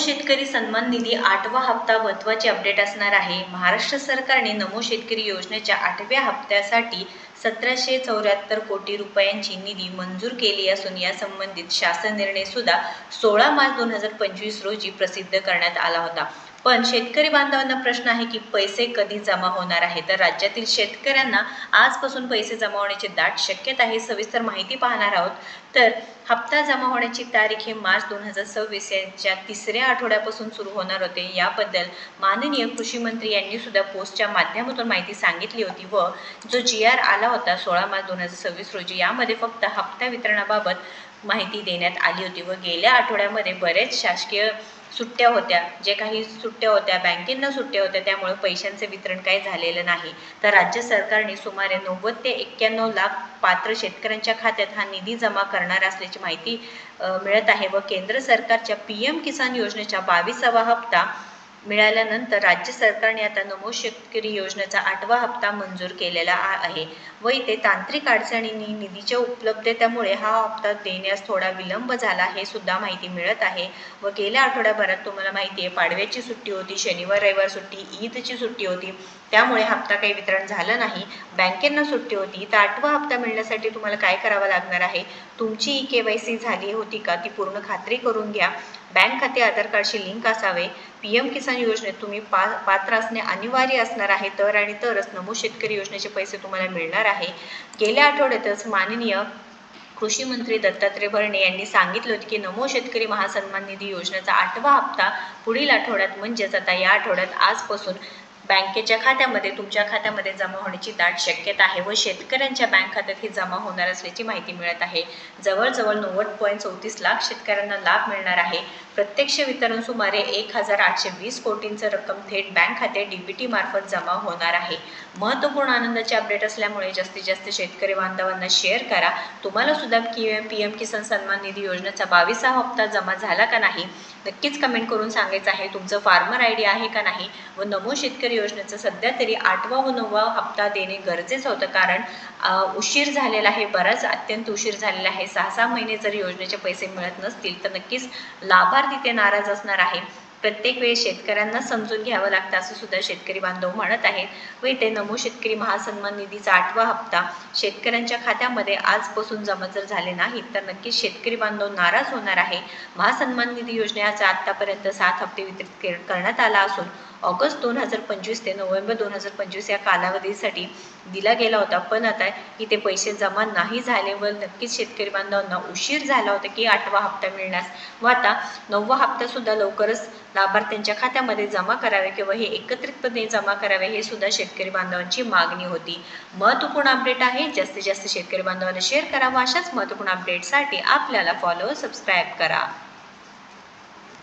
शेतकरी सन्मान निधी 8वा हप्ता महत्त्वाचे अपडेट असणार आहे. महाराष्ट्र सरकारने नमो शेतकरी योजनेच्या 8व्या हप्त्यासाठी 1774 कोटी रुपयांची निधी मंजूर केली असून या संबंधित शासन निर्णय सुद्धा 16 मार्च 2025 रोजी प्रसिद्ध करण्यात आला होता. पण शेतकरी बांधवांना प्रश्न आहे की पैसे कधी जमा होणार आहे. तर राज्यातील शेतकऱ्यांना आजपासून पैसे जमा होण्याची दाट शक्यता आहे. सविस्तर माहिती पाहणार आहोत. तर हप्ता जमा होण्याची तारीख हे मार्च 2026 यांच्या तिसऱ्या आठवड्यापासून सुरू होणार होते. याबद्दल माननीय कृषी मंत्री यांनी सुद्धा पोस्टच्या माध्यमातून माहिती सांगितली होती व जो GR आला होता 16 मार्च 2026 रोजी यामध्ये फक्त हप्ता वितरणाबाबत माहिती देण्यात आली होती व गेल्या आठवड्यामध्ये बरेच शासकीय सुट्ट्या होत्या, जे काही सुट्ट्या होत्या, बँकेंना सुट्ट्या होत्या, त्यामुळे पैशांचे वितरण काही झालेलं नाही. तर राज्य सरकारने सुमारे 90 ते 91 लाख पात्र शेतकऱ्यांच्या खात्यात हा निधी जमा करणार असल्याची माहिती मिळत आहे व केंद्र सरकारच्या PM किसान योजनेच्या 22वा हप्ता मिळाल्यानंतर राज्य सरकारने आता नमो शेतकरी योजनेचा 8वा हप्ता मंजूर केलेला आहे व इथे तांत्रिक अडचणींनी निधीच्या उपलब्धतेमुळे हा हप्ता देण्यास थोडा विलंब झाला हे सुद्धा माहिती मिळत आहे. व गेल्या आठवड्याभरात तुम्हाला माहिती आहे पाडव्याची सुट्टी होती, शनिवार रविवार सुट्टी, ईदची सुट्टी होती, त्यामुळे हप्ता काही वितरण झालं नाही. बँकेंना सुट्टी होती. तर 8वा हप्ता मिळण्यासाठी तुम्हाला काय करावं लागणार आहे, तुमची KYC झाली होती का ती पूर्ण खात्री करून घ्या. बँक खाते आधार कार्डशी लिंक असावे. PM किसान योजनेत तुम्ही पात्र असणे अनिवार्य असणार आहे. तर आणि तरच नमो शेतकरी योजनेचे पैसे तुम्हाला मिळणार आहे. गेल्या आठवड्यातच माननीय कृषी मंत्री दत्तात्रय भरणे यांनी सांगितले होते की नमो शेतकरी महासन्मान निधी योजनेचा 8वा हप्ता पुढील आठवड्यात म्हणजेच आता या आठवड्यात आजपासून बँकेच्या खात्यामध्ये तुमच्या खात्यामध्ये जमा होण्याची दाट शक्यता आहे व शेतकऱ्यांच्या बँक खात्यात ही जमा होणार असल्याची माहिती मिळत आहे. जवळजवळ 90.34 लाख शेतकऱ्यांना लाभ मिळणार आहे. प्रत्यक्ष वितरण सुमारे 1820 कोटींचं रक्कम थेट बँक खात्यात DBT मार्फत जमा होणार आहे. महत्त्वपूर्ण आनंदाचे अपडेट असल्यामुळे जास्तीत जास्त शेतकरी बांधवांना शेअर करा. तुम्हाला सुद्धा PM किसान सन्मान निधी योजनेचा 22वा हप्ता जमा झाला का नाही नक्कीच कमेंट करून सांगायचं आहे. तुमचं फार्मर ID आहे का नाही व नमो शेतकरी योजनेचं सध्या तरी 8वा व 9वा हप्ता देणे गरजेचं होतं, कारण उशीर झालेला आहे, बराच अत्यंत उशीर झालेला आहे. 6-6 महिने जर योजनेचे पैसे मिळत नसतील तर नक्कीच लाभार्थी ते नाराज असणार आहे. प्रत्येक वेळेस शेतकऱ्यांना समजून घ्यावं लागतं असं सुद्धा शेतकरी बांधव म्हणत आहेत व इथे नमो शेतकरी महासन्मान निधीचा 8वा हप्ता शेतकऱ्यांच्या खात्यामध्ये आजपासून जमा जर झाले नाही तर नक्कीच शेतकरी बांधव नाराज होणार आहे. महासन्मान निधी योजनेचा आतापर्यंत 7 हप्ते वितरित करण्यात आला असून ऑगस्ट 2025 ते नोव्हेंबर 2025 या कालावधीसाठी दिला गेला होता. पण आता इथे पैसे जमा नाही झाले व नक्कीच शेतकरी बांधवांना उशीर झाला होता की 8वा हप्ता मिळण्यास व आता 9वा हप्ता सुद्धा लवकरच लाभार्थ्यांच्या खात्यामध्ये जमा करावे किंवा हे एकत्रितपणे जमा करावे हे सुद्धा शेतकरी बांधवांची मागणी होती. महत्त्वपूर्ण अपडेट आहे. जास्तीत जास्त शेतकरी बांधवांना शेअर करा व अशाच महत्त्वपूर्ण अपडेटसाठी आपल्याला सबस्क्राईब करा.